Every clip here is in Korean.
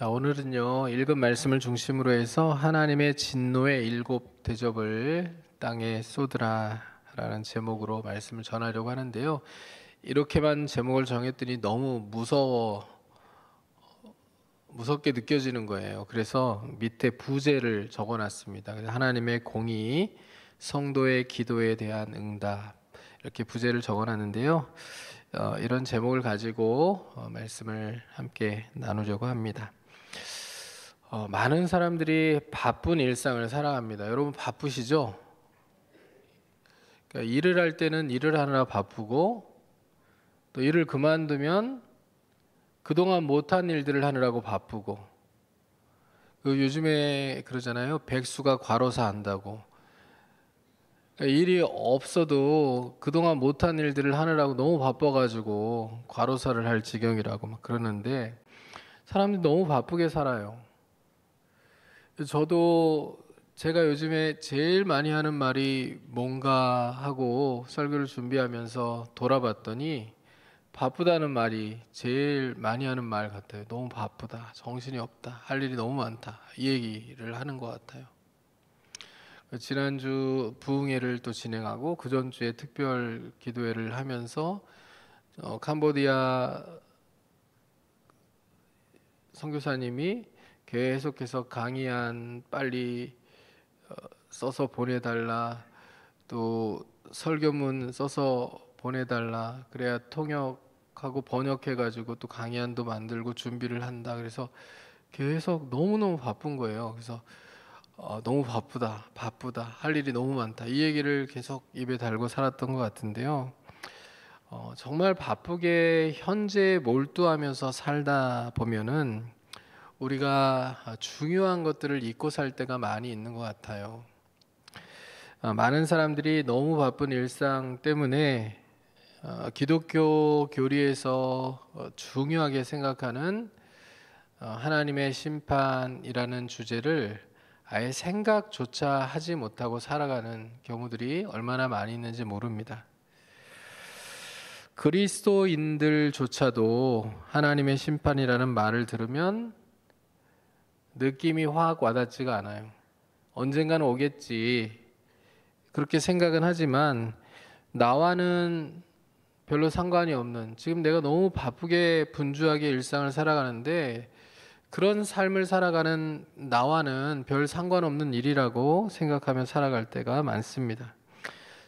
자, 오늘은요, 읽은 말씀을 중심으로 해서 하나님의 진노의 7대접을 땅에 쏟으라라는 제목으로 말씀을 전하려고 하는데요. 이렇게만 제목을 정했더니 너무 무섭게 느껴지는 거예요. 그래서 밑에 부제를 적어놨습니다. 하나님의 공의, 성도의 기도에 대한 응답, 이렇게 부제를 적어놨는데요. 이런 제목을 가지고 말씀을 함께 나누려고 합니다. 많은 사람들이 바쁜 일상을 살아갑니다. 여러분 바쁘시죠? 그러니까 일을 할 때는 일을 하느라 바쁘고, 또 일을 그만두면 그동안 못한 일들을 하느라고 바쁘고, 요즘에 그러잖아요. 백수가 과로사 한다고. 그러니까 일이 없어도 그동안 못한 일들을 하느라고 너무 바빠가지고 과로사를 할 지경이라고 막 그러는데, 사람들이 너무 바쁘게 살아요. 저도 제가 요즘에 제일 많이 하는 말이 뭔가 하고 설교를 준비하면서 돌아봤더니 바쁘다는 말이 제일 많이 하는 말 같아요. 너무 바쁘다, 정신이 없다, 할 일이 너무 많다, 이 얘기를 하는 것 같아요. 지난주 부흥회를 또 진행하고 그 전주에 특별 기도회를 하면서 캄보디아 선교사님이 계속해서 강의안 빨리 써서 보내달라, 또 설교문 써서 보내달라, 그래야 통역하고 번역해가지고 또 강의안도 만들고 준비를 한다. 그래서 계속 너무너무 바쁜 거예요. 그래서 너무 바쁘다, 할 일이 너무 많다, 이 얘기를 계속 입에 달고 살았던 것 같은데요. 정말 바쁘게 현재에 몰두하면서 살다 보면은 우리가 중요한 것들을 잊고 살 때가 많이 있는 것 같아요. 많은 사람들이 너무 바쁜 일상 때문에 기독교 교리에서 중요하게 생각하는 하나님의 심판이라는 주제를 아예 생각조차 하지 못하고 살아가는 경우들이 얼마나 많이 있는지 모릅니다. 그리스도인들조차도 하나님의 심판이라는 말을 들으면 느낌이 확 와닿지가 않아요. 언젠가는 오겠지, 그렇게 생각은 하지만 나와는 별로 상관이 없는, 지금 내가 너무 바쁘게 분주하게 일상을 살아가는데 그런 삶을 살아가는 나와는 별 상관없는 일이라고 생각하며 살아갈 때가 많습니다.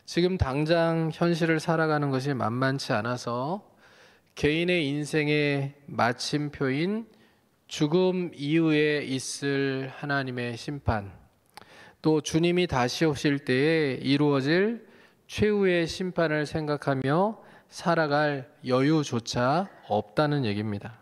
지금 당장 현실을 살아가는 것이 만만치 않아서 개인의 인생의 마침표인 죽음 이후에 있을 하나님의 심판, 또 주님이 다시 오실 때에 이루어질 최후의 심판을 생각하며 살아갈 여유조차 없다는 얘기입니다.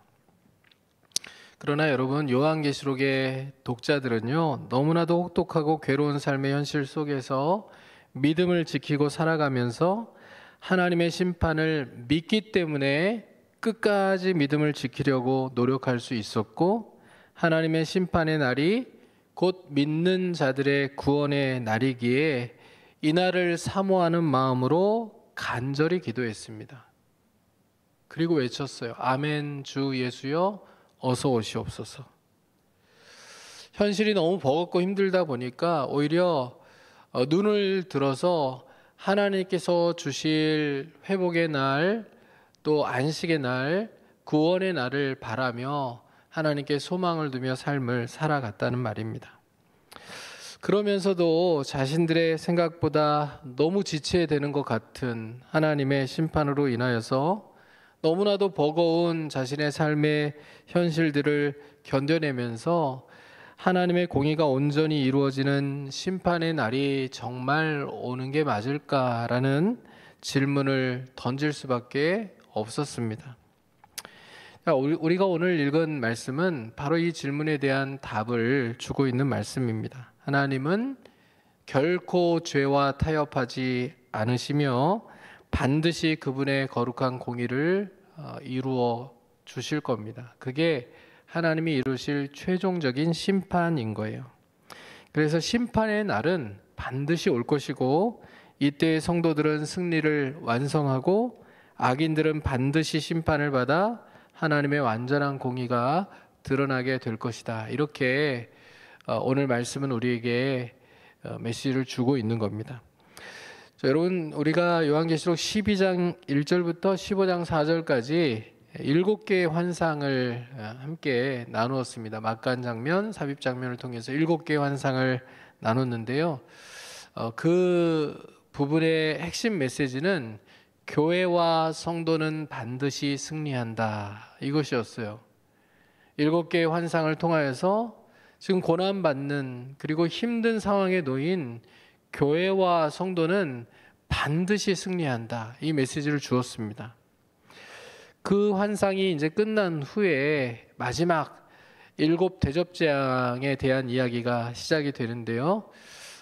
그러나 여러분, 요한계시록의 독자들은요, 너무나도 혹독하고 괴로운 삶의 현실 속에서 믿음을 지키고 살아가면서 하나님의 심판을 믿기 때문에 끝까지 믿음을 지키려고 노력할 수 있었고, 하나님의 심판의 날이 곧 믿는 자들의 구원의 날이기에 이 날을 사모하는 마음으로 간절히 기도했습니다. 그리고 외쳤어요. 아멘, 주 예수여 어서 오시옵소서. 현실이 너무 버겁고 힘들다 보니까 오히려 눈을 들어서 하나님께서 주실 회복의 날, 또 안식의 날, 구원의 날을 바라며 하나님께 소망을 두며 삶을 살아갔다는 말입니다. 그러면서도 자신들의 생각보다 너무 지체되는 되는 것 같은 하나님의 심판으로 인하여서 너무나도 버거운 자신의 삶의 현실들을 견뎌내면서 하나님의 공의가 온전히 이루어지는 심판의 날이 정말 오는 게 맞을까라는 질문을 던질 수밖에 없었습니다. 우리가 오늘 읽은 말씀은 바로 이 질문에 대한 답을 주고 있는 말씀입니다. 하나님은 결코 죄와 타협하지 않으시며 반드시 그분의 거룩한 공의를 이루어 주실 겁니다. 그게 하나님이 이루실 최종적인 심판인 거예요. 그래서 심판의 날은 반드시 올 것이고, 이때의 성도들은 승리를 완성하고 악인들은 반드시 심판을 받아 하나님의 완전한 공의가 드러나게 될 것이다. 이렇게 오늘 말씀은 우리에게 메시지를 주고 있는 겁니다. 자, 여러분, 우리가 요한계시록 12장 1절부터 15장 4절까지 7개의 환상을 함께 나누었습니다. 막간 장면, 삽입 장면을 통해서 7개의 환상을 나눴는데요. 그 부분의 핵심 메시지는 교회와 성도는 반드시 승리한다, 이것이었어요. 7개의 환상을 통하여서 지금 고난받는 그리고 힘든 상황에 놓인 교회와 성도는 반드시 승리한다, 이 메시지를 주었습니다. 그 환상이 이제 끝난 후에 마지막 7 대접재앙에 대한 이야기가 시작이 되는데요.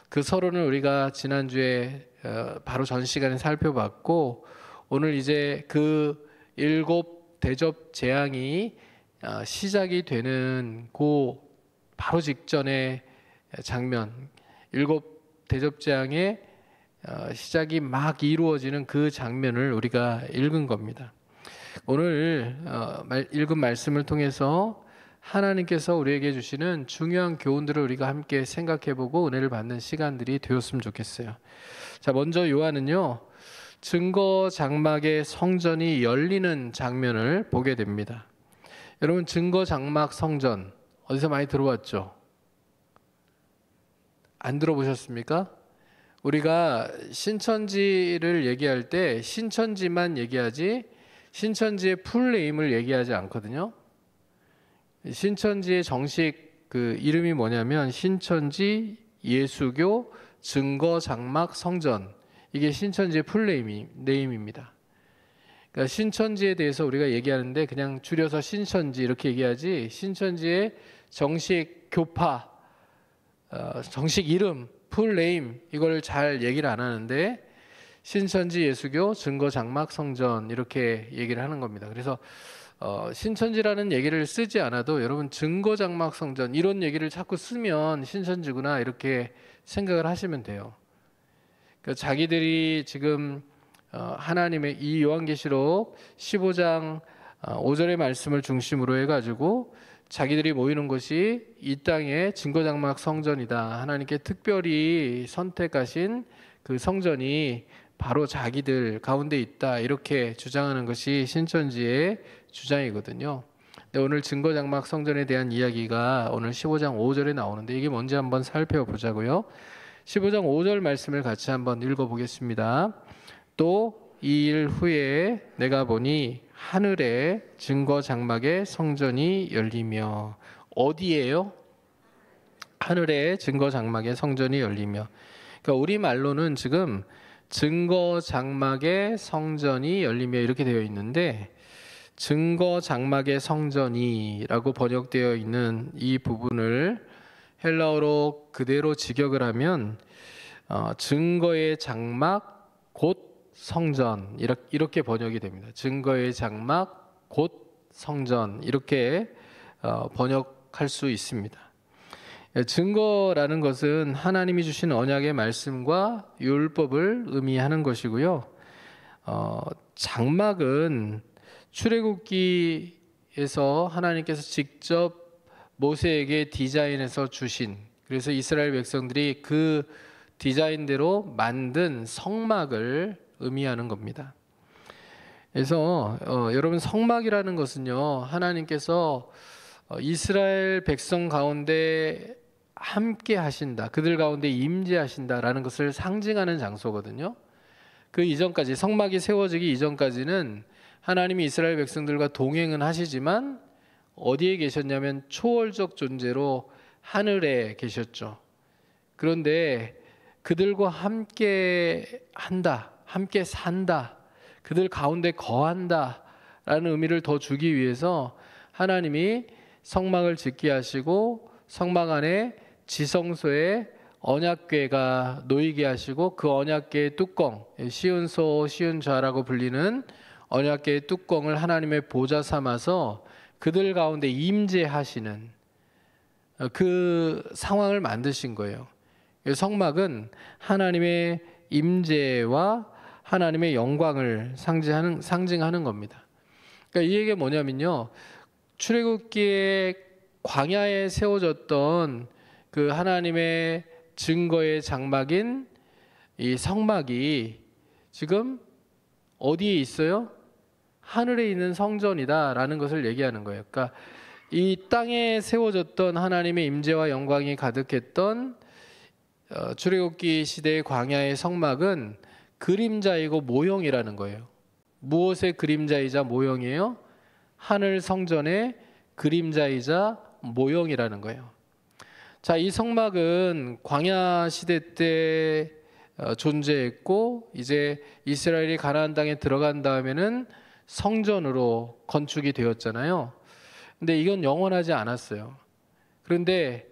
그 서론을 우리가 지난주에 바로 전 시간에 살펴봤고, 오늘 이제 그 7 대접재앙이 시작이 되는 그 바로 직전의 장면, 7 대접재앙의 시작이 막 이루어지는 그 장면을 우리가 읽은 겁니다. 오늘 읽은 말씀을 통해서 하나님께서 우리에게 주시는 중요한 교훈들을 우리가 함께 생각해보고 은혜를 받는 시간들이 되었으면 좋겠어요. 자, 먼저 요한은요, 증거 장막의 성전이 열리는 장면을 보게 됩니다. 여러분, 증거 장막 성전 어디서 많이 들어봤죠? 안 들어보셨습니까? 우리가 신천지를 얘기할 때 신천지만 얘기하지 신천지의 풀네임을 얘기하지 않거든요. 신천지의 정식 그 이름이 뭐냐면 신천지 예수교 증거 장막 성전, 이게 신천지의 풀네임입니다. 그러니까 신천지에 대해서 우리가 얘기하는데 그냥 줄여서 신천지 이렇게 얘기하지, 신천지의 정식 교파, 정식 이름, 풀네임, 이걸 잘 얘기를 안 하는데 신천지 예수교 증거 장막 성전 이렇게 얘기를 하는 겁니다. 그래서 신천지라는 얘기를 쓰지 않아도 여러분 증거 장막 성전 이런 얘기를 자꾸 쓰면 신천지구나 이렇게 생각을 하시면 돼요. 그러니까 자기들이 지금 하나님의 이 요한계시록 15장 5절의 말씀을 중심으로 해가지고 자기들이 모이는 곳이 이 땅의 증거장막 성전이다, 하나님께 특별히 선택하신 그 성전이 바로 자기들 가운데 있다, 이렇게 주장하는 것이 신천지의 주장이거든요. 근데 오늘 증거장막 성전에 대한 이야기가 오늘 15장 5절에 나오는데 이게 뭔지 한번 살펴보자고요. 15장 5절 말씀을 같이 한번 읽어보겠습니다. 또 이 일 후에 내가 보니 하늘에 증거 장막의 성전이 열리며, 어디예요? 하늘에 증거 장막의 성전이 열리며. 그러니까 우리 말로는 지금 증거 장막의 성전이 열리며 이렇게 되어 있는데, 증거 장막의 성전이라고 번역되어 있는 이 부분을 헬라어로 그대로 직역을 하면 증거의 장막 곧 성전, 이렇게 번역이 됩니다. 증거의 장막 곧 성전, 이렇게 번역할 수 있습니다. 증거라는 것은 하나님이 주신 언약의 말씀과 율법을 의미하는 것이고요. 장막은 출애굽기에서 하나님께서 직접 모세에게 디자인해서 주신, 그래서 이스라엘 백성들이 그 디자인대로 만든 성막을 의미하는 겁니다. 그래서 여러분, 성막이라는 것은요, 하나님께서 이스라엘 백성 가운데 함께 하신다, 그들 가운데 임재하신다라는 것을 상징하는 장소거든요. 그 이전까지, 성막이 세워지기 이전까지는 하나님이 이스라엘 백성들과 동행은 하시지만 어디에 계셨냐면 초월적 존재로 하늘에 계셨죠. 그런데 그들과 함께 한다, 함께 산다, 그들 가운데 거한다 라는 의미를 더 주기 위해서 하나님이 성막을 짓게 하시고 성막 안에 지성소에 언약궤가 놓이게 하시고, 그 언약궤의 뚜껑, 시은소 시은좌라고 불리는 언약궤의 뚜껑을 하나님의 보좌 삼아서 그들 가운데 임재하시는 그 상황을 만드신 거예요. 성막은 하나님의 임재와 하나님의 영광을 상징하는 겁니다. 그러니까 이 얘기가 뭐냐면요, 출애굽기에 광야에 세워졌던 그 하나님의 증거의 장막인 이 성막이 지금 어디에 있어요? 하늘에 있는 성전이다라는 것을 얘기하는 거예요. 그러니까 이 땅에 세워졌던 하나님의 임재와 영광이 가득했던 출애굽기 시대의 광야의 성막은 그림자이고 모형이라는 거예요. 무엇의 그림자이자 모형이에요? 하늘 성전의 그림자이자 모형이라는 거예요. 자, 이 성막은 광야 시대 때 존재했고 이제 이스라엘이 가나안 땅에 들어간 다음에는 성전으로 건축이 되었잖아요. 근데 이건 영원하지 않았어요. 그런데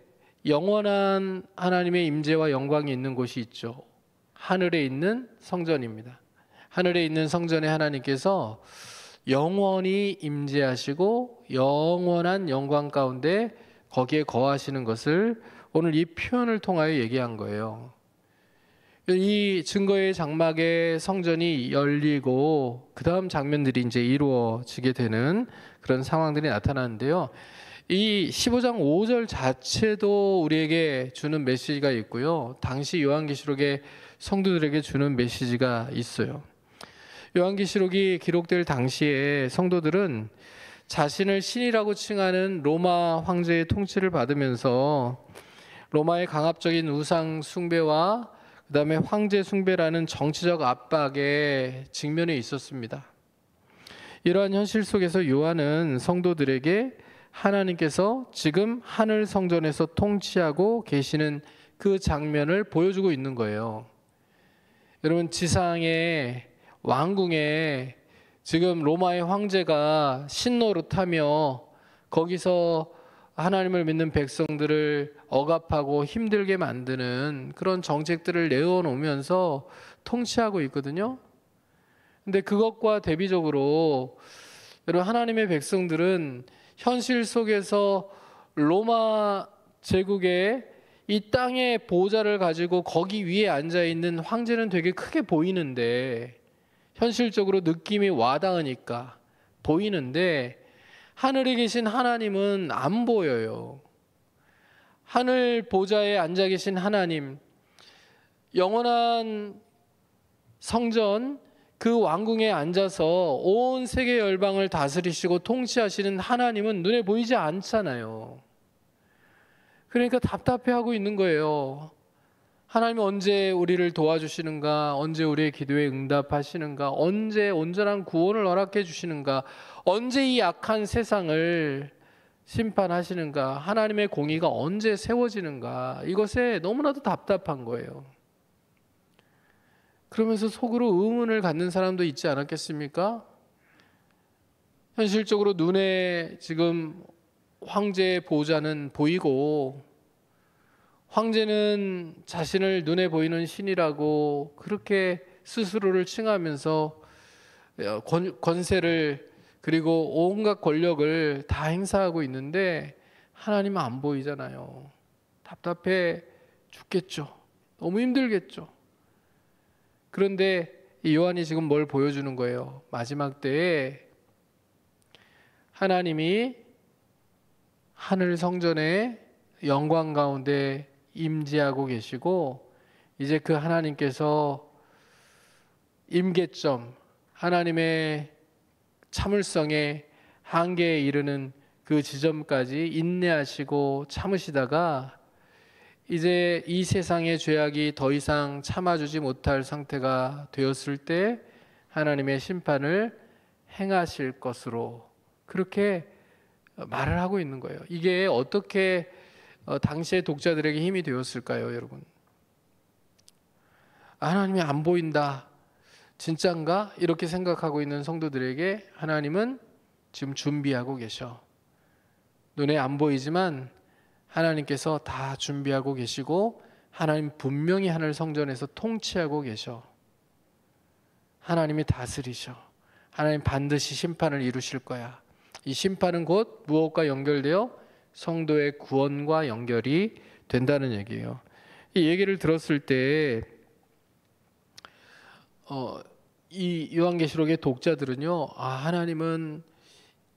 영원한 하나님의 임재와 영광이 있는 곳이 있죠. 하늘에 있는 성전입니다. 하늘에 있는 성전에 하나님께서 영원히 임재하시고 영원한 영광 가운데 거기에 거하시는 것을 오늘 이 표현을 통하여 얘기한 거예요. 이 증거의 장막의 성전이 열리고 그 다음 장면들이 이제 이루어지게 되는 그런 상황들이 나타나는데요. 이 15장 5절 자체도 우리에게 주는 메시지가 있고요. 당시 요한계시록의 성도들에게 주는 메시지가 있어요. 요한계시록이 기록될 당시에 성도들은 자신을 신이라고 칭하는 로마 황제의 통치를 받으면서 로마의 강압적인 우상 숭배와 그 다음에 황제 숭배라는 정치적 압박에 직면해 있었습니다. 이러한 현실 속에서 요한은 성도들에게 하나님께서 지금 하늘 성전에서 통치하고 계시는 그 장면을 보여주고 있는 거예요. 여러분, 지상의 왕궁에 지금 로마의 황제가 신노릇하며 거기서 하나님을 믿는 백성들을 억압하고 힘들게 만드는 그런 정책들을 내어놓으면서 통치하고 있거든요. 근데 그것과 대비적으로 여러분, 하나님의 백성들은 현실 속에서 로마 제국의 이 땅의 보좌를 가지고 거기 위에 앉아 있는 황제는 되게 크게 보이는데, 현실적으로 느낌이 와닿으니까 보이는데 하늘에 계신 하나님은 안 보여요. 하늘 보좌에 앉아 계신 하나님, 영원한 성전 그 왕궁에 앉아서 온 세계 열방을 다스리시고 통치하시는 하나님은 눈에 보이지 않잖아요. 그러니까 답답해하고 있는 거예요. 하나님은 언제 우리를 도와주시는가? 언제 우리의 기도에 응답하시는가? 언제 온전한 구원을 허락해 주시는가? 언제 이 악한 세상을 심판하시는가? 하나님의 공의가 언제 세워지는가? 이것에 너무나도 답답한 거예요. 그러면서 속으로 의문을 갖는 사람도 있지 않았겠습니까? 현실적으로 눈에 지금 황제의 보좌는 보이고, 황제는 자신을 눈에 보이는 신이라고 그렇게 스스로를 칭하면서 권세를 그리고 온갖 권력을 다 행사하고 있는데 하나님은 안 보이잖아요. 답답해 죽겠죠. 너무 힘들겠죠. 그런데 이 요한이 지금 뭘 보여주는 거예요? 마지막 때에 하나님이 하늘 성전의 영광 가운데 임재하고 계시고, 이제 그 하나님께서 임계점, 하나님의 참을성의 한계에 이르는 그 지점까지 인내하시고 참으시다가 이제 이 세상의 죄악이 더 이상 참아주지 못할 상태가 되었을 때 하나님의 심판을 행하실 것으로 그렇게 말을 하고 있는 거예요. 이게 어떻게 당시의 독자들에게 힘이 되었을까요, 여러분? 하나님이 안 보인다, 진짠가? 이렇게 생각하고 있는 성도들에게 하나님은 지금 준비하고 계셔. 눈에 안 보이지만 하나님께서 다 준비하고 계시고, 하나님 분명히 하늘 성전에서 통치하고 계셔. 하나님이 다스리셔. 하나님 반드시 심판을 이루실 거야. 이 심판은 곧 무엇과 연결되어 성도의 구원과 연결이 된다는 얘기예요. 이 얘기를 들었을 때 이 요한계시록의 독자들은요, 하나님은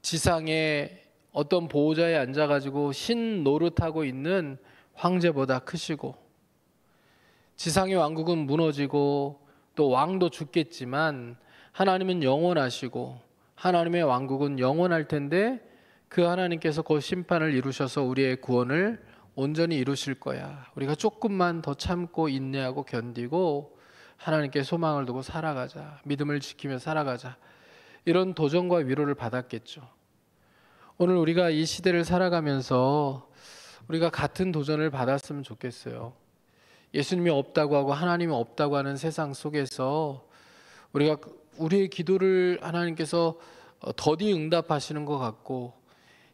지상의 어떤 보호자에 앉아가지고 신 노릇하고 있는 황제보다 크시고, 지상의 왕국은 무너지고 또 왕도 죽겠지만 하나님은 영원하시고 하나님의 왕국은 영원할 텐데, 그 하나님께서 곧 심판을 이루셔서 우리의 구원을 온전히 이루실 거야. 우리가 조금만 더 참고 인내하고 견디고 하나님께 소망을 두고 살아가자. 믿음을 지키며 살아가자. 이런 도전과 위로를 받았겠죠. 오늘 우리가 이 시대를 살아가면서 우리가 같은 도전을 받았으면 좋겠어요. 예수님이 없다고 하고 하나님이 없다고 하는 세상 속에서 우리가 우리의 기도를 하나님께서 더디 응답하시는 것 같고,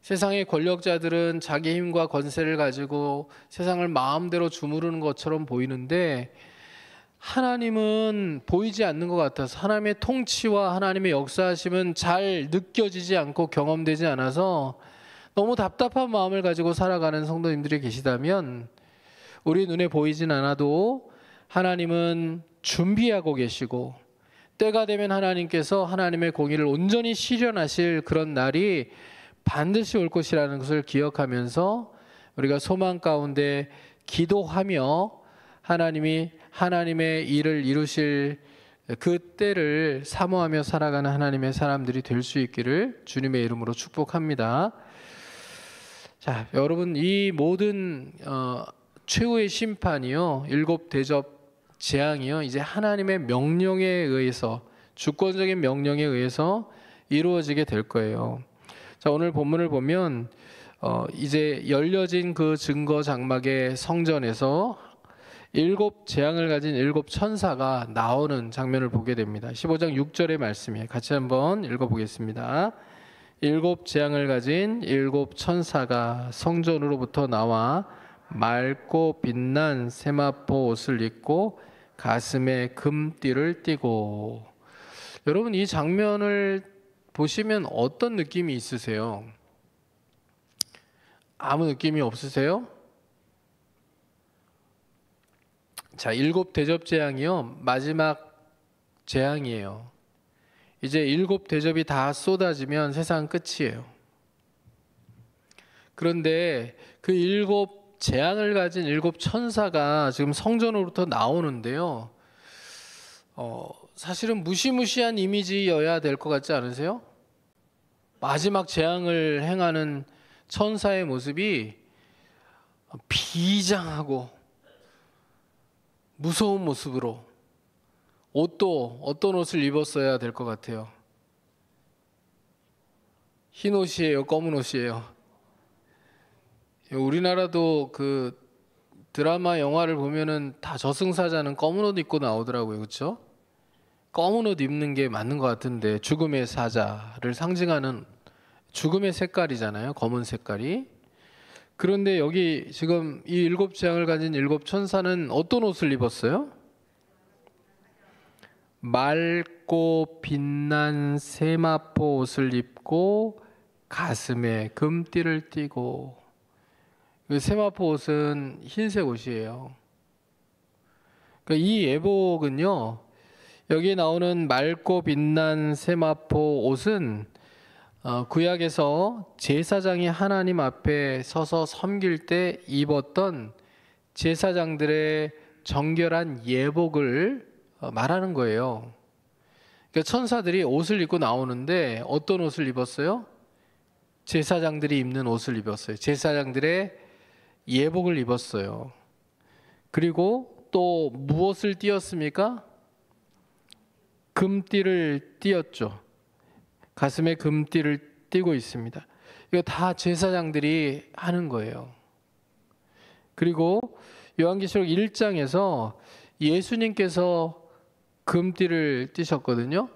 세상의 권력자들은 자기 힘과 권세를 가지고 세상을 마음대로 주무르는 것처럼 보이는데, 하나님은 보이지 않는 것 같아서 하나님의 통치와 하나님의 역사하심은 잘 느껴지지 않고 경험되지 않아서 너무 답답한 마음을 가지고 살아가는 성도님들이 계시다면, 우리 눈에 보이진 않아도 하나님은 준비하고 계시고, 때가 되면 하나님께서 하나님의 공의를 온전히 실현하실 그런 날이 반드시 올 것이라는 것을 기억하면서 우리가 소망 가운데 기도하며 하나님이 하나님의 일을 이루실 그 때를 사모하며 살아가는 하나님의 사람들이 될 수 있기를 주님의 이름으로 축복합니다. 자, 여러분, 이 모든 최후의 심판이요, 일곱 대접 재앙이요, 이제 하나님의 명령에 의해서, 주권적인 명령에 의해서 이루어지게 될 거예요. 자, 오늘 본문을 보면 이제 열려진 그 증거 장막의 성전에서 일곱 재앙을 가진 일곱 천사가 나오는 장면을 보게 됩니다. 15장 6절의 말씀이에요. 같이 한번 읽어보겠습니다. 일곱 재앙을 가진 일곱 천사가 성전으로부터 나와 맑고 빛난 세마포 옷을 입고 가슴에 금띠를 띠고. 여러분, 이 장면을 보시면 어떤 느낌이 있으세요? 아무 느낌이 없으세요? 자, 일곱 대접 재앙이요, 마지막 재앙이에요. 이제 일곱 대접이 다 쏟아지면 세상 끝이에요. 그런데 그 일곱 재앙을 가진 일곱 천사가 지금 성전으로부터 나오는데요, 사실은 무시무시한 이미지여야 될 것 같지 않으세요? 마지막 재앙을 행하는 천사의 모습이 비장하고 무서운 모습으로, 옷도 어떤 옷을 입었어야 될 것 같아요? 흰 옷이에요? 검은 옷이에요? 우리나라도 그 드라마 영화를 보면은 다 저승사자는 검은 옷 입고 나오더라고요. 그렇죠? 검은 옷 입는 게 맞는 것 같은데, 죽음의 사자를 상징하는 죽음의 색깔이잖아요, 검은 색깔이. 그런데 여기 지금 이 일곱 재앙을 가진 일곱 천사는 어떤 옷을 입었어요? 맑고 빛난 세마포 옷을 입고 가슴에 금띠를 띠고. 그 세마포 옷은 흰색 옷이에요. 그러니까 이 예복은요, 여기 나오는 맑고 빛난 세마포 옷은 구약에서 제사장이 하나님 앞에 서서 섬길 때 입었던 제사장들의 정결한 예복을 말하는 거예요. 그러니까 천사들이 옷을 입고 나오는데 어떤 옷을 입었어요? 제사장들이 입는 옷을 입었어요. 제사장들의 예복을 입었어요. 그리고 또 무엇을 띄었습니까? 금띠를 띄었죠. 가슴에 금띠를 띠고 있습니다. 이거 다 제사장들이 하는 거예요. 그리고 요한계시록 1장에서 예수님께서 금띠를 띠셨거든요.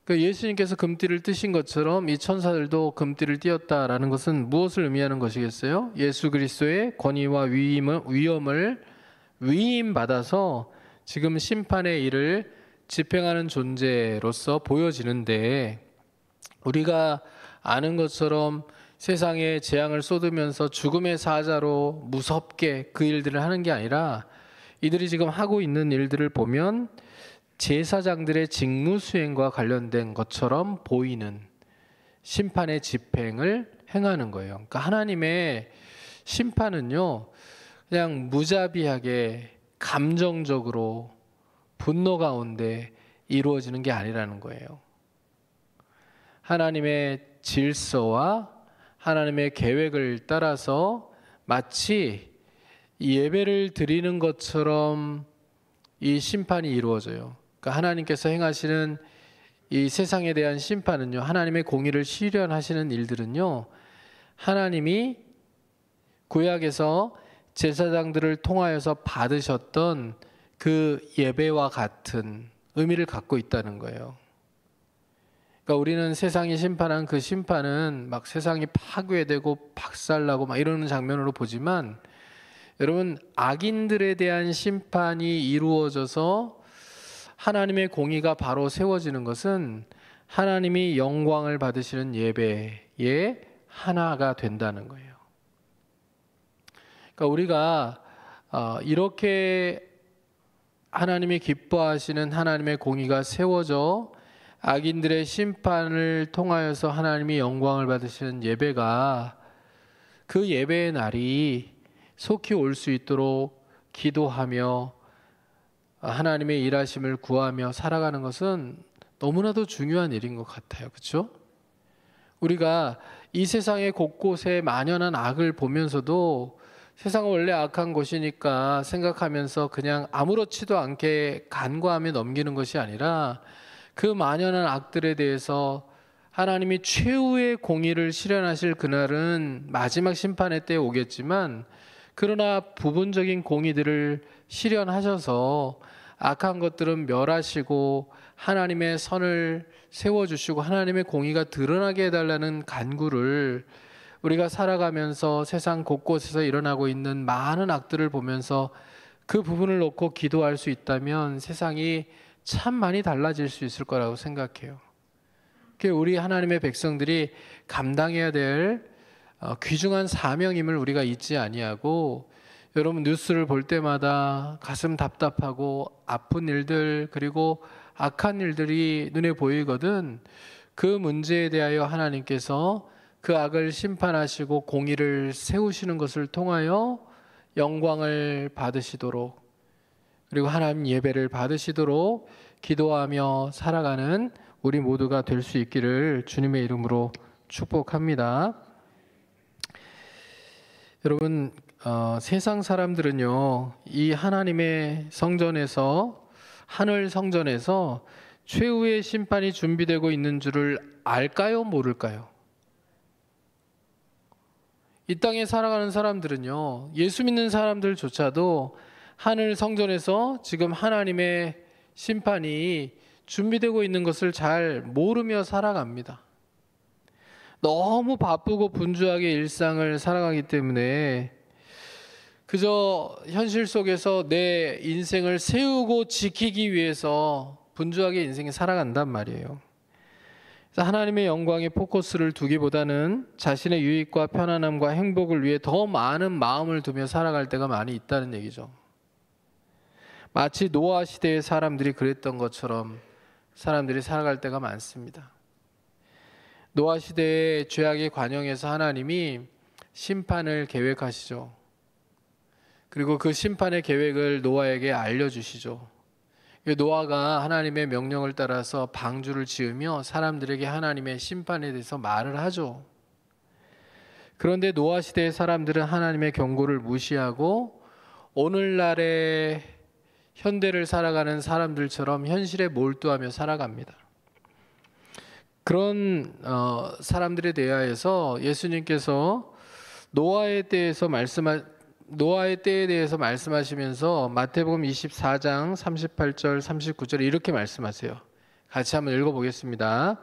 그러니까 예수님께서 금띠를 띠신 것처럼 이 천사들도 금띠를 띠었다라는 것은 무엇을 의미하는 것이겠어요? 예수 그리스도의 권위와 위엄을 위임받아서 지금 심판의 일을 집행하는 존재로서 보여지는데, 우리가 아는 것처럼 세상에 재앙을 쏟으면서 죽음의 사자로 무섭게 그 일들을 하는 게 아니라, 이들이 지금 하고 있는 일들을 보면 제사장들의 직무 수행과 관련된 것처럼 보이는 심판의 집행을 행하는 거예요. 그러니까 하나님의 심판은요, 그냥 무자비하게 감정적으로 분노 가운데 이루어지는 게 아니라는 거예요. 하나님의 질서와 하나님의 계획을 따라서 마치 예배를 드리는 것처럼 이 심판이 이루어져요. 그러니까 하나님께서 행하시는 이 세상에 대한 심판은요, 하나님의 공의를 실현하시는 일들은요, 하나님이 구약에서 제사장들을 통하여서 받으셨던 그 예배와 같은 의미를 갖고 있다는 거예요. 그러니까 우리는 세상이 심판한 그 심판은 막 세상이 파괴되고 박살나고 막 이러는 장면으로 보지만, 여러분, 악인들에 대한 심판이 이루어져서 하나님의 공의가 바로 세워지는 것은 하나님이 영광을 받으시는 예배의 하나가 된다는 거예요. 그러니까 우리가 이렇게 하나님이 기뻐하시는 하나님의 공의가 세워져 악인들의 심판을 통하여서 하나님이 영광을 받으시는 예배가, 그 예배의 날이 속히 올 수 있도록 기도하며 하나님의 일하심을 구하며 살아가는 것은 너무나도 중요한 일인 것 같아요. 그렇죠? 우리가 이 세상의 곳곳에 만연한 악을 보면서도 세상은 원래 악한 곳이니까 생각하면서 그냥 아무렇지도 않게 간과하며 넘기는 것이 아니라, 그 만연한 악들에 대해서 하나님이 최후의 공의를 실현하실 그날은 마지막 심판의 때에 오겠지만, 그러나 부분적인 공의들을 실현하셔서 악한 것들은 멸하시고 하나님의 선을 세워주시고 하나님의 공의가 드러나게 해달라는 간구를 우리가 살아가면서 세상 곳곳에서 일어나고 있는 많은 악들을 보면서 그 부분을 놓고 기도할 수 있다면 세상이 참 많이 달라질 수 있을 거라고 생각해요. 우리 하나님의 백성들이 감당해야 될 귀중한 사명임을 우리가 잊지 아니하고, 여러분 뉴스를 볼 때마다 가슴 답답하고 아픈 일들, 그리고 악한 일들이 눈에 보이거든. 그 문제에 대하여 하나님께서 그 악을 심판하시고 공의를 세우시는 것을 통하여 영광을 받으시도록, 그리고 하나님 예배를 받으시도록 기도하며 살아가는 우리 모두가 될 수 있기를 주님의 이름으로 축복합니다. 여러분, 세상 사람들은요, 이 하나님의 성전에서, 하늘 성전에서 최후의 심판이 준비되고 있는 줄을 알까요, 모를까요? 이 땅에 살아가는 사람들은요, 예수 믿는 사람들조차도 하늘 성전에서 지금 하나님의 심판이 준비되고 있는 것을 잘 모르며 살아갑니다. 너무 바쁘고 분주하게 일상을 살아가기 때문에 그저 현실 속에서 내 인생을 세우고 지키기 위해서 분주하게 인생이 살아간단 말이에요. 그래서 하나님의 영광에 포커스를 두기보다는 자신의 유익과 편안함과 행복을 위해 더 많은 마음을 두며 살아갈 때가 많이 있다는 얘기죠. 마치 노아 시대의 사람들이 그랬던 것처럼 사람들이 살아갈 때가 많습니다. 노아 시대의 죄악의 관영에서 하나님이 심판을 계획하시죠. 그리고 그 심판의 계획을 노아에게 알려주시죠. 노아가 하나님의 명령을 따라서 방주를 지으며 사람들에게 하나님의 심판에 대해서 말을 하죠. 그런데 노아 시대의 사람들은 하나님의 경고를 무시하고 오늘날의 현대를 살아가는 사람들처럼 현실에 몰두하며 살아갑니다. 그런 사람들에 대하여서 예수님께서 노아의 때에 대해서 말씀하시면서 마태복음 24장 38절 39절 이렇게 말씀하세요. 같이 한번 읽어보겠습니다.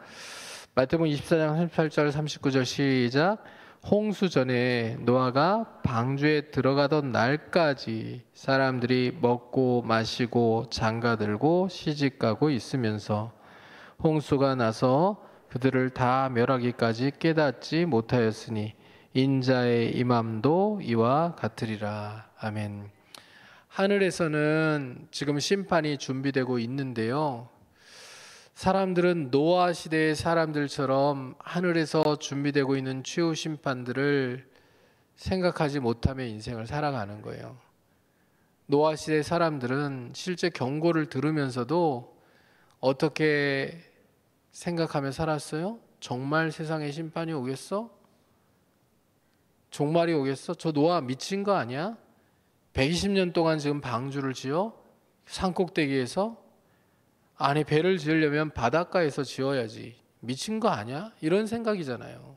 마태복음 24장 38절 39절 시작. 홍수 전에 노아가 방주에 들어가던 날까지 사람들이 먹고 마시고 장가들고 시집가고 있으면서 홍수가 나서 그들을 다 멸하기까지 깨닫지 못하였으니 인자의 임함도 이와 같으리라. 아멘. 하늘에서는 지금 심판이 준비되고 있는데요, 사람들은 노아 시대의 사람들처럼 하늘에서 준비되고 있는 최후 심판들을 생각하지 못하며 인생을 살아가는 거예요. 노아 시대 사람들은 실제 경고를 들으면서도 어떻게 생각하며 살았어요? 정말 세상에 심판이 오겠어? 종말이 오겠어? 저 노아 미친 거 아니야? 120년 동안 지금 방주를 지어? 산꼭대기에서? 아니, 배를 지으려면 바닷가에서 지어야지. 미친 거 아니야? 이런 생각이잖아요.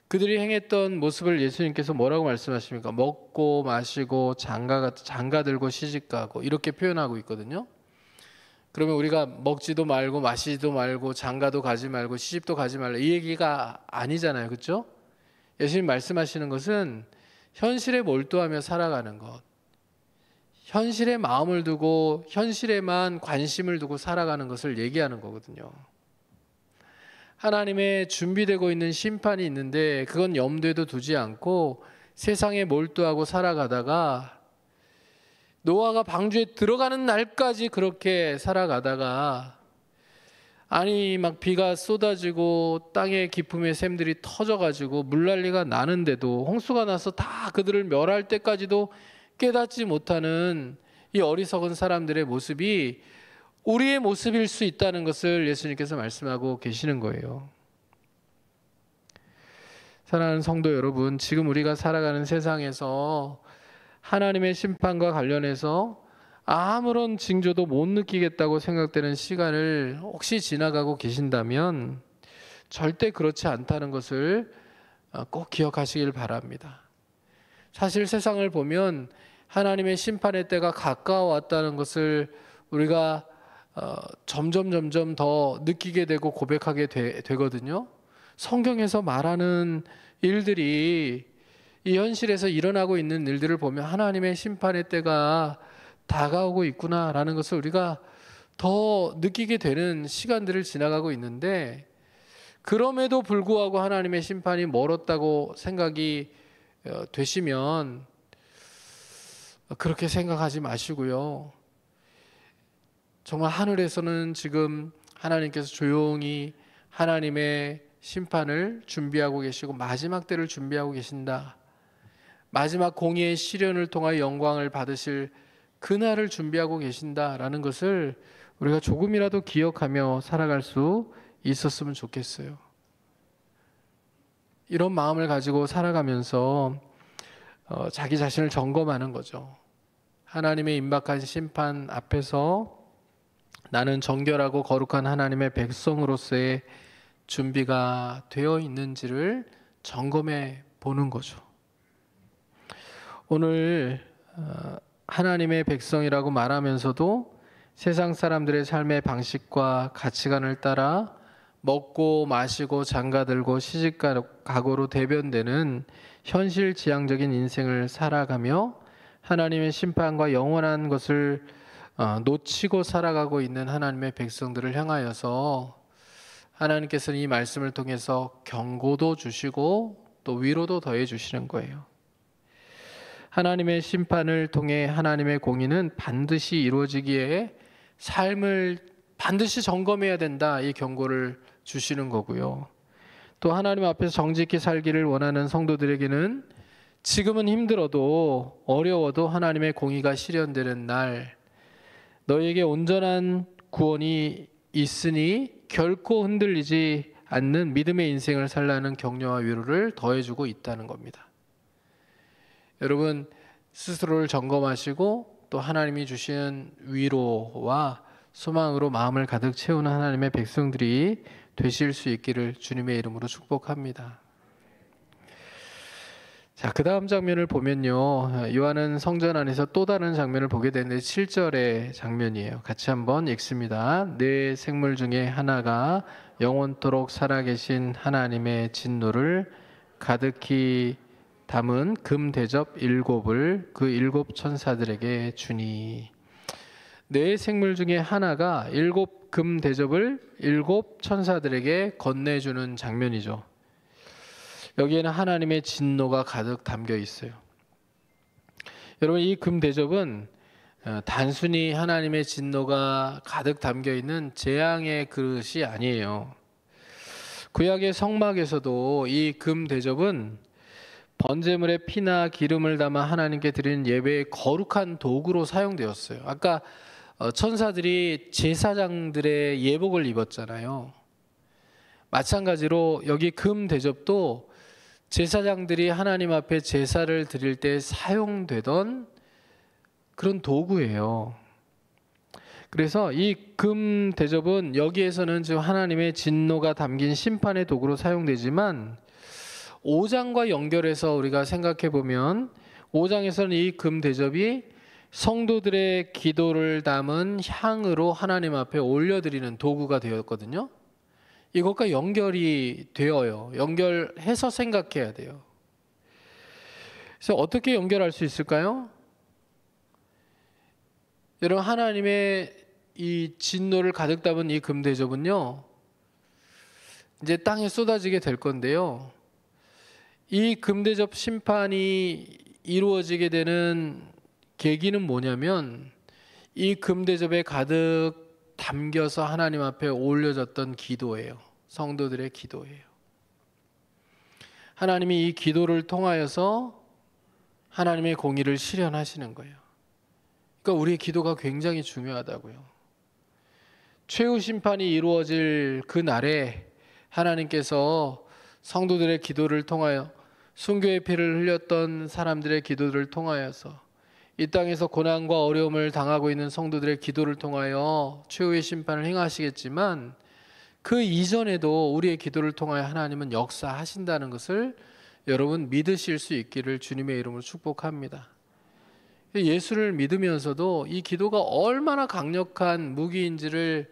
그들이 행했던 모습을 예수님께서 뭐라고 말씀하십니까? 먹고 마시고 장가 들고 시집가고 이렇게 표현하고 있거든요. 그러면 우리가 먹지도 말고 마시지도 말고 장가도 가지 말고 시집도 가지 말라 이 얘기가 아니잖아요. 그렇죠? 예수님 말씀하시는 것은 현실에 몰두하며 살아가는 것, 현실에 마음을 두고 현실에만 관심을 두고 살아가는 것을 얘기하는 거거든요. 하나님의 준비되고 있는 심판이 있는데 그건 염두에도 두지 않고 세상에 몰두하고 살아가다가 노아가 방주에 들어가는 날까지 그렇게 살아가다가 아니 막 비가 쏟아지고 땅의 깊음의 샘들이 터져가지고 물난리가 나는데도 홍수가 나서 다 그들을 멸할 때까지도 깨닫지 못하는 이 어리석은 사람들의 모습이 우리의 모습일 수 있다는 것을 예수님께서 말씀하고 계시는 거예요. 사랑하는 성도 여러분, 지금 우리가 살아가는 세상에서 하나님의 심판과 관련해서 아무런 징조도 못 느끼겠다고 생각되는 시간을 혹시 지나가고 계신다면 절대 그렇지 않다는 것을 꼭 기억하시길 바랍니다. 사실 세상을 보면 하나님의 심판의 때가 가까워왔다는 것을 우리가 점점 더 느끼게 되고 고백하게 되거든요. 성경에서 말하는 일들이 이 현실에서 일어나고 있는 일들을 보면 하나님의 심판의 때가 다가오고 있구나라는 것을 우리가 더 느끼게 되는 시간들을 지나가고 있는데 그럼에도 불구하고 하나님의 심판이 멀었다고 생각이 되시면 그렇게 생각하지 마시고요. 정말 하늘에서는 지금 하나님께서 조용히 하나님의 심판을 준비하고 계시고 마지막 때를 준비하고 계신다. 마지막 공의의 시련을 통하여 영광을 받으실 그날을 준비하고 계신다라는 것을 우리가 조금이라도 기억하며 살아갈 수 있었으면 좋겠어요. 이런 마음을 가지고 살아가면서 자기 자신을 점검하는 거죠. 하나님의 임박한 심판 앞에서 나는 정결하고 거룩한 하나님의 백성으로서의 준비가 되어 있는지를 점검해 보는 거죠. 오늘 하나님의 백성이라고 말하면서도 세상 사람들의 삶의 방식과 가치관을 따라 먹고 마시고 장가들고 시집가고로 대변되는 현실지향적인 인생을 살아가며 하나님의 심판과 영원한 것을 놓치고 살아가고 있는 하나님의 백성들을 향하여서 하나님께서는 이 말씀을 통해서 경고도 주시고 또 위로도 더해 주시는 거예요. 하나님의 심판을 통해 하나님의 공의는 반드시 이루어지기에 삶을 반드시 점검해야 된다, 이 경고를 주시는 거고요. 또 하나님 앞에서 정직히 살기를 원하는 성도들에게는 지금은 힘들어도 어려워도 하나님의 공의가 실현되는 날, 너에게 온전한 구원이 있으니 결코 흔들리지 않는 믿음의 인생을 살라는 격려와 위로를 더해주고 있다는 겁니다. 여러분 스스로를 점검하시고 또 하나님이 주시는 위로와 소망으로 마음을 가득 채우는 하나님의 백성들이 되실 수 있기를 주님의 이름으로 축복합니다. 자, 그 다음 장면을 보면요, 요한은 성전 안에서 또 다른 장면을 보게 되는데 7절의 장면이에요. 같이 한번 읽습니다. 네 생물 중에 하나가 영원토록 살아계신 하나님의 진노를 가득히 담은 금 대접 7을 그 7 천사들에게 주니. 네 생물 중에 하나가 7 금 대접을 7 천사들에게 건네주는 장면이죠. 여기에는 하나님의 진노가 가득 담겨 있어요. 여러분, 이 금 대접은 단순히 하나님의 진노가 가득 담겨 있는 재앙의 그릇이 아니에요. 구약의 성막에서도 이 금 대접은 번제물의 피나 기름을 담아 하나님께 드리는 예배의 거룩한 도구로 사용되었어요. 아까 천사들이 제사장들의 예복을 입었잖아요. 마찬가지로 여기 금 대접도 제사장들이 하나님 앞에 제사를 드릴 때 사용되던 그런 도구예요. 그래서 이 금 대접은 여기에서는 지금 하나님의 진노가 담긴 심판의 도구로 사용되지만 5장과 연결해서 우리가 생각해 보면 5장에서는 이 금 대접이 성도들의 기도를 담은 향으로 하나님 앞에 올려드리는 도구가 되었거든요. 이것과 연결이 되어요. 연결해서 생각해야 돼요. 그래서 어떻게 연결할 수 있을까요? 여러분, 하나님의 이 진노를 가득 담은 이 금 대접은요, 이제 땅에 쏟아지게 될 건데요. 이 금 대접 심판이 이루어지게 되는 계기는 뭐냐면 이 금 대접에 가득 담겨서 하나님 앞에 올려졌던 기도예요. 성도들의 기도예요. 하나님이 이 기도를 통하여서 하나님의 공의를 실현하시는 거예요. 그러니까 우리의 기도가 굉장히 중요하다고요. 최후 심판이 이루어질 그 날에 하나님께서 성도들의 기도를 통하여 순교의 피를 흘렸던 사람들의 기도를 통하여서 이 땅에서 고난과 어려움을 당하고 있는 성도들의 기도를 통하여 최후의 심판을 행하시겠지만 그 이전에도 우리의 기도를 통하여 하나님은 역사하신다는 것을 여러분 믿으실 수 있기를 주님의 이름으로 축복합니다. 예수를 믿으면서도 이 기도가 얼마나 강력한 무기인지를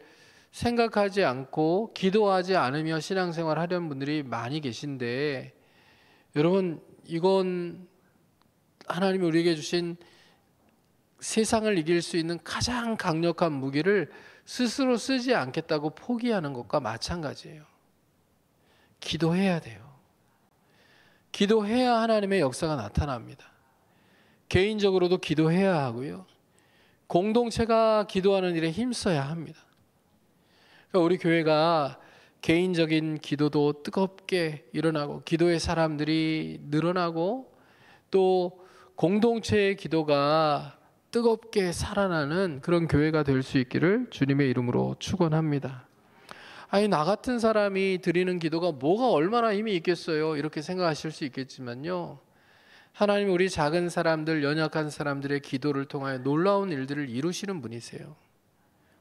생각하지 않고 기도하지 않으며 신앙생활 하려는 분들이 많이 계신데, 여러분, 이건 하나님이 우리에게 주신 세상을 이길 수 있는 가장 강력한 무기를 스스로 쓰지 않겠다고 포기하는 것과 마찬가지예요. 기도해야 돼요. 기도해야 하나님의 역사가 나타납니다. 개인적으로도 기도해야 하고요. 공동체가 기도하는 일에 힘써야 합니다. 그러니까 우리 교회가 개인적인 기도도 뜨겁게 일어나고 기도의 사람들이 늘어나고 또 공동체의 기도가 뜨겁게 살아나는 그런 교회가 될 수 있기를 주님의 이름으로 축원합니다. 아니, 나 같은 사람이 드리는 기도가 뭐가 얼마나 힘이 있겠어요, 이렇게 생각하실 수 있겠지만요, 하나님 우리 작은 사람들, 연약한 사람들의 기도를 통하여 놀라운 일들을 이루시는 분이세요.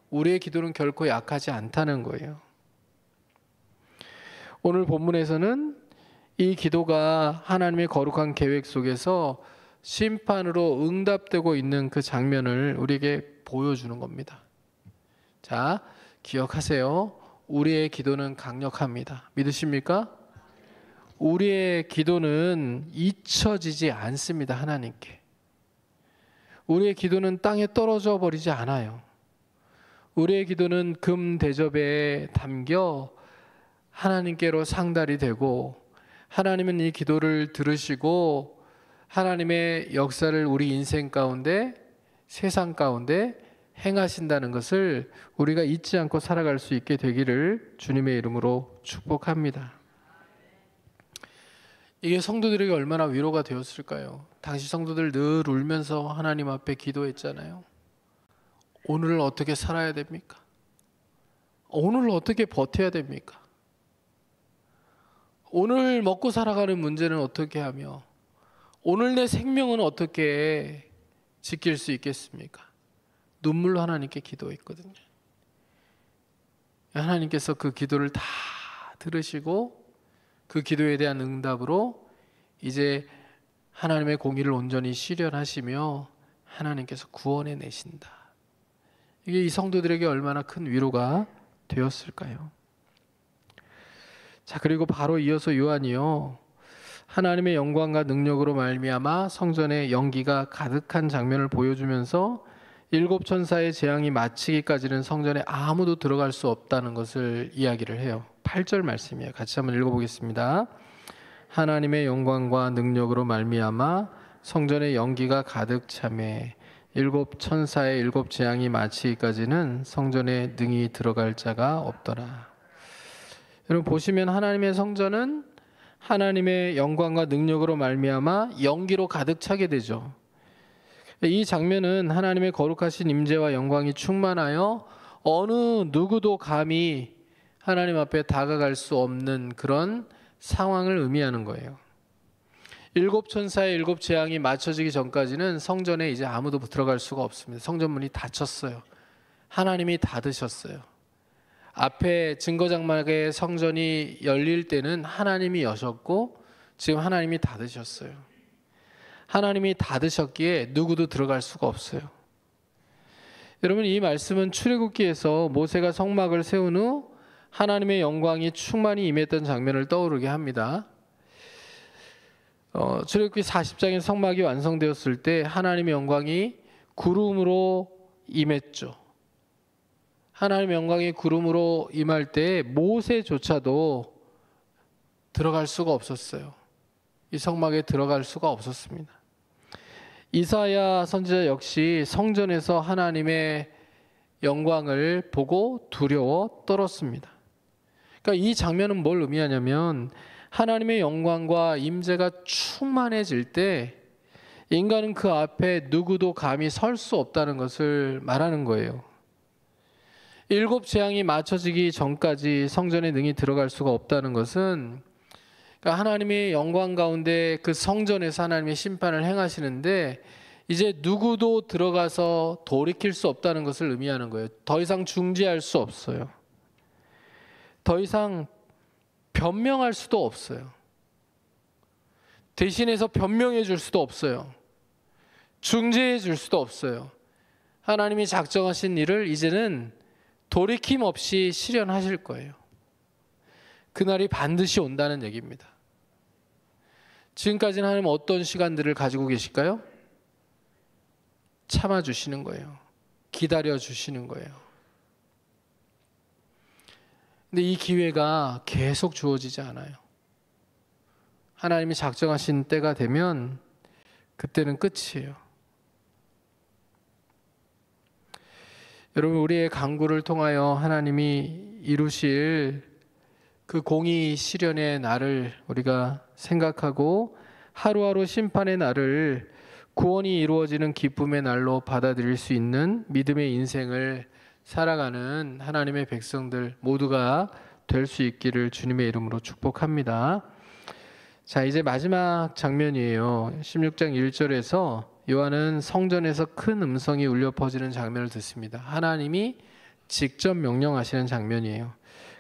우리의 기도는 결코 약하지 않다는 거예요. 오늘 본문에서는 이 기도가 하나님의 거룩한 계획 속에서 심판으로 응답되고 있는 그 장면을 우리에게 보여주는 겁니다. 자, 기억하세요. 우리의 기도는 강력합니다. 믿으십니까? 우리의 기도는 잊혀지지 않습니다. 하나님께. 우리의 기도는 땅에 떨어져 버리지 않아요. 우리의 기도는 금 대접에 담겨 하나님께로 상달이 되고, 하나님은 이 기도를 들으시고 하나님의 역사를 우리 인생 가운데, 세상 가운데 행하신다는 것을 우리가 잊지 않고 살아갈 수 있게 되기를 주님의 이름으로 축복합니다. 이게 성도들에게 얼마나 위로가 되었을까요? 당시 성도들 늘 울면서 하나님 앞에 기도했잖아요. 오늘을 어떻게 살아야 됩니까? 오늘을 어떻게 버텨야 됩니까? 오늘 먹고 살아가는 문제는 어떻게 하며 오늘 내 생명은 어떻게 지킬 수 있겠습니까? 눈물로 하나님께 기도했거든요. 하나님께서 그 기도를 다 들으시고 그 기도에 대한 응답으로 이제 하나님의 공의를 온전히 실현하시며 하나님께서 구원해 내신다. 이게 이 성도들에게 얼마나 큰 위로가 되었을까요? 자, 그리고 바로 이어서 요한이요, 하나님의 영광과 능력으로 말미암아 성전에 연기가 가득한 장면을 보여주면서 일곱 천사의 재앙이 마치기까지는 성전에 아무도 들어갈 수 없다는 것을 이야기를 해요. 8절 말씀이에요. 같이 한번 읽어보겠습니다. 하나님의 영광과 능력으로 말미암아 성전에 연기가 가득 차매 일곱 천사의 일곱 재앙이 마치기까지는 성전에 능히 들어갈 자가 없더라. 여러분 보시면 하나님의 성전은 하나님의 영광과 능력으로 말미암아 연기로 가득 차게 되죠. 이 장면은 하나님의 거룩하신 임재와 영광이 충만하여 어느 누구도 감히 하나님 앞에 다가갈 수 없는 그런 상황을 의미하는 거예요. 일곱 천사의 일곱 재앙이 맞춰지기 전까지는 성전에 이제 아무도 들어갈 수가 없습니다. 성전 문이 닫혔어요. 하나님이 닫으셨어요. 앞에 증거장막의 성전이 열릴 때는 하나님이 여셨고 지금 하나님이 닫으셨어요. 하나님이 닫으셨기에 누구도 들어갈 수가 없어요. 여러분 이 말씀은 출애굽기에서 모세가 성막을 세운 후 하나님의 영광이 충만히 임했던 장면을 떠오르게 합니다. 출애굽기 40장의 성막이 완성되었을 때 하나님의 영광이 구름으로 임했죠. 하나님의 영광이 구름으로 임할 때 모세조차도 들어갈 수가 없었어요. 이 성막에 들어갈 수가 없었습니다. 이사야 선지자 역시 성전에서 하나님의 영광을 보고 두려워 떨었습니다. 그러니까 이 장면은 뭘 의미하냐면 하나님의 영광과 임재가 충만해질 때 인간은 그 앞에 누구도 감히 설 수 없다는 것을 말하는 거예요. 일곱 재앙이 맞춰지기 전까지 성전에 능히 들어갈 수가 없다는 것은 그러니까 하나님의 영광 가운데 그 성전에서 하나님의 심판을 행하시는데 이제 누구도 들어가서 돌이킬 수 없다는 것을 의미하는 거예요. 더 이상 중지할 수 없어요. 더 이상 변명할 수도 없어요. 대신해서 변명해 줄 수도 없어요. 중재해 줄 수도 없어요. 하나님이 작정하신 일을 이제는 돌이킴 없이 실현하실 거예요. 그날이 반드시 온다는 얘기입니다. 지금까지는 하나님 어떤 시간들을 가지고 계실까요? 참아주시는 거예요. 기다려주시는 거예요. 근데 이 기회가 계속 주어지지 않아요. 하나님이 작정하신 때가 되면 그때는 끝이에요. 여러분 우리의 간구를 통하여 하나님이 이루실 그 공의 실현의 날을 우리가 생각하고 하루하루 심판의 날을 구원이 이루어지는 기쁨의 날로 받아들일 수 있는 믿음의 인생을 살아가는 하나님의 백성들 모두가 될 수 있기를 주님의 이름으로 축복합니다. 자, 이제 마지막 장면이에요. 16장 1절에서 요한은 성전에서 큰 음성이 울려 퍼지는 장면을 듣습니다. 하나님이 직접 명령하시는 장면이에요.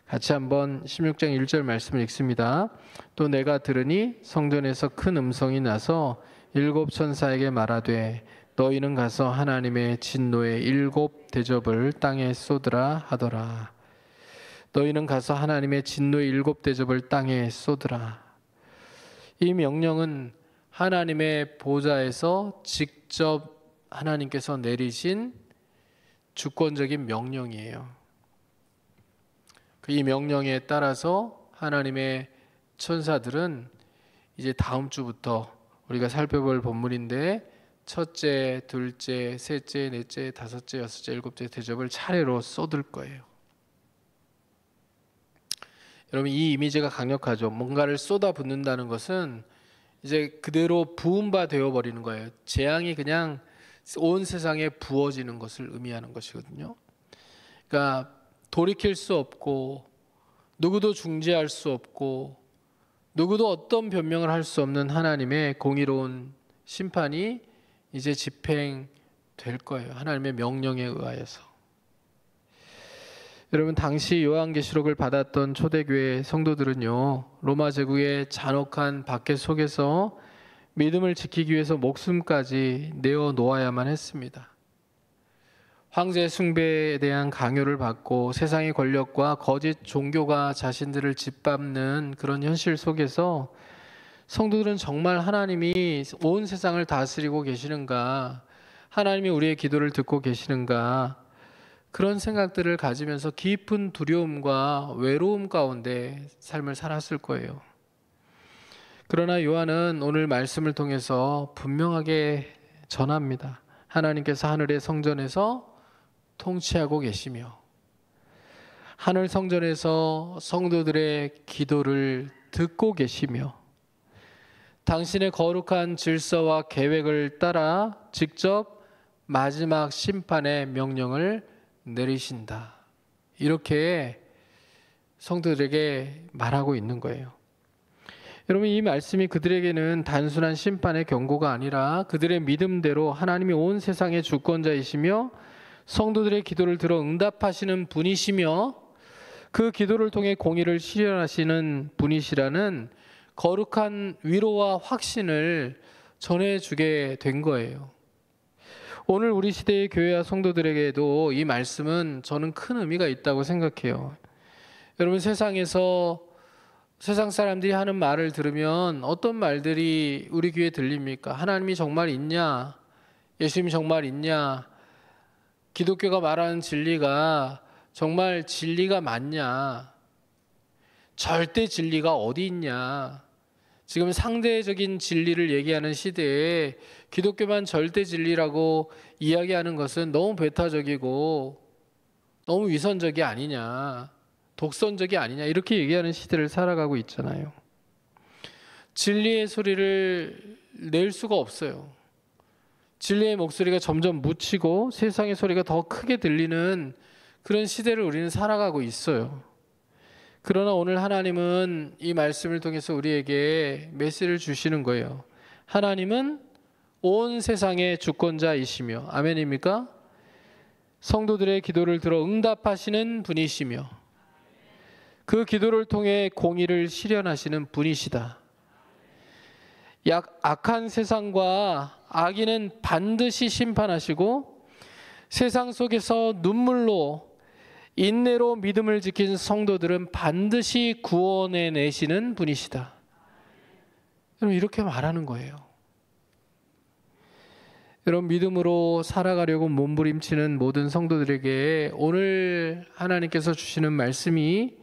같이 한번 16장 1절 말씀을 읽습니다. 또 내가 들으니 성전에서 큰 음성이 나서 일곱 천사에게 말하되 너희는 가서 하나님의 진노의 일곱 대접을 땅에 쏟으라 하더라. 너희는 가서 하나님의 진노의 일곱 대접을 땅에 쏟으라. 이 명령은 하나님의 보좌에서 직접 하나님께서 내리신 주권적인 명령이에요. 이 명령에 따라서 하나님의 천사들은 이제 다음 주부터 우리가 살펴볼 본문인데 첫째, 둘째, 셋째, 넷째, 다섯째, 여섯째, 일곱째 대접을 차례로 쏟을 거예요. 여러분 이 이미지가 강력하죠. 뭔가를 쏟아붓는다는 것은 이제 그대로 부음바 되어 버리는 거예요. 재앙이 그냥 온 세상에 부어지는 것을 의미하는 것이거든요. 그러니까 돌이킬 수 없고 누구도 중재할 수 없고 누구도 어떤 변명을 할 수 없는 하나님의 공의로운 심판이 이제 집행될 거예요. 하나님의 명령에 의하여서. 여러분 당시 요한계시록을 받았던 초대교회 성도들은요 로마 제국의 잔혹한 박해 속에서 믿음을 지키기 위해서 목숨까지 내어놓아야만 했습니다. 황제 숭배에 대한 강요를 받고 세상의 권력과 거짓 종교가 자신들을 짓밟는 그런 현실 속에서 성도들은 정말 하나님이 온 세상을 다스리고 계시는가, 하나님이 우리의 기도를 듣고 계시는가, 그런 생각들을 가지면서 깊은 두려움과 외로움 가운데 삶을 살았을 거예요. 그러나 요한은 오늘 말씀을 통해서 분명하게 전합니다. 하나님께서 하늘의 성전에서 통치하고 계시며 하늘 성전에서 성도들의 기도를 듣고 계시며 당신의 거룩한 질서와 계획을 따라 직접 마지막 심판의 명령을 내리신다. 이렇게 성도들에게 말하고 있는 거예요. 여러분, 이 말씀이 그들에게는 단순한 심판의 경고가 아니라 그들의 믿음대로 하나님이 온 세상의 주권자이시며 성도들의 기도를 들어 응답하시는 분이시며 그 기도를 통해 공의를 실현하시는 분이시라는 거룩한 위로와 확신을 전해주게 된 거예요. 오늘 우리 시대의 교회와 성도들에게도 이 말씀은 저는 큰 의미가 있다고 생각해요. 여러분, 세상에서 세상 사람들이 하는 말을 들으면 어떤 말들이 우리 귀에 들립니까? 하나님이 정말 있냐? 예수님이 정말 있냐? 기독교가 말하는 진리가 정말 진리가 맞냐? 절대 진리가 어디 있냐? 지금 상대적인 진리를 얘기하는 시대에 기독교만 절대 진리라고 이야기하는 것은 너무 배타적이고 너무 위선적이 아니냐, 독선적이 아니냐, 이렇게 얘기하는 시대를 살아가고 있잖아요. 진리의 소리를 낼 수가 없어요. 진리의 목소리가 점점 묻히고 세상의 소리가 더 크게 들리는 그런 시대를 우리는 살아가고 있어요. 그러나 오늘 하나님은 이 말씀을 통해서 우리에게 메시지를 주시는 거예요. 하나님은 온 세상의 주권자이시며, 아멘입니까? 성도들의 기도를 들어 응답하시는 분이시며 그 기도를 통해 공의를 실현하시는 분이시다. 악한 세상과 악인은 반드시 심판하시고 세상 속에서 눈물로 인내로 믿음을 지킨 성도들은 반드시 구원해 내시는 분이시다. 여러분, 이렇게 말하는 거예요. 여러분, 믿음으로 살아가려고 몸부림치는 모든 성도들에게 오늘 하나님께서 주시는 말씀이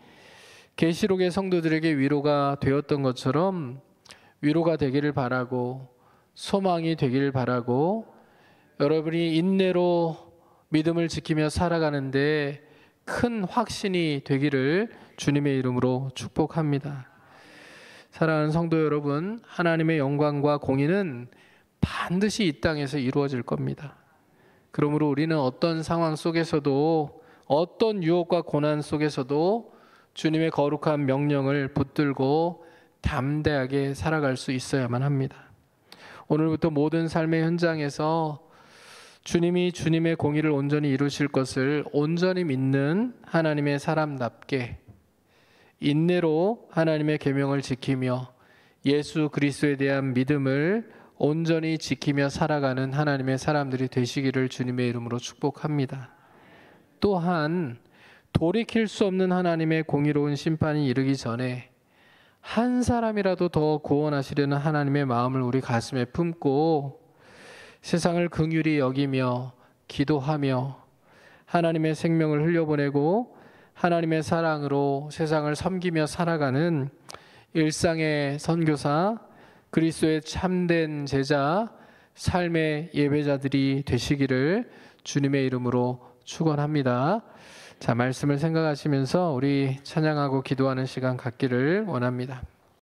계시록의 성도들에게 위로가 되었던 것처럼 위로가 되기를 바라고 소망이 되기를 바라고 여러분이 인내로 믿음을 지키며 살아가는데 큰 확신이 되기를 주님의 이름으로 축복합니다. 사랑하는 성도 여러분, 하나님의 영광과 공의는 반드시 이 땅에서 이루어질 겁니다. 그러므로 우리는 어떤 상황 속에서도 어떤 유혹과 고난 속에서도 주님의 거룩한 명령을 붙들고 담대하게 살아갈 수 있어야만 합니다. 오늘부터 모든 삶의 현장에서 주님이 주님의 공의를 온전히 이루실 것을 온전히 믿는 하나님의 사람답게 인내로 하나님의 계명을 지키며 예수 그리스도에 대한 믿음을 온전히 지키며 살아가는 하나님의 사람들이 되시기를 주님의 이름으로 축복합니다. 또한 돌이킬 수 없는 하나님의 공의로운 심판이 이르기 전에 한 사람이라도 더 구원하시려는 하나님의 마음을 우리 가슴에 품고 세상을 긍휼히 여기며 기도하며 하나님의 생명을 흘려보내고 하나님의 사랑으로 세상을 섬기며 살아가는 일상의 선교사, 그리스도의 참된 제자, 삶의 예배자들이 되시기를 주님의 이름으로 축원합니다. 자, 말씀을 생각하시면서 우리 찬양하고 기도하는 시간 갖기를 원합니다.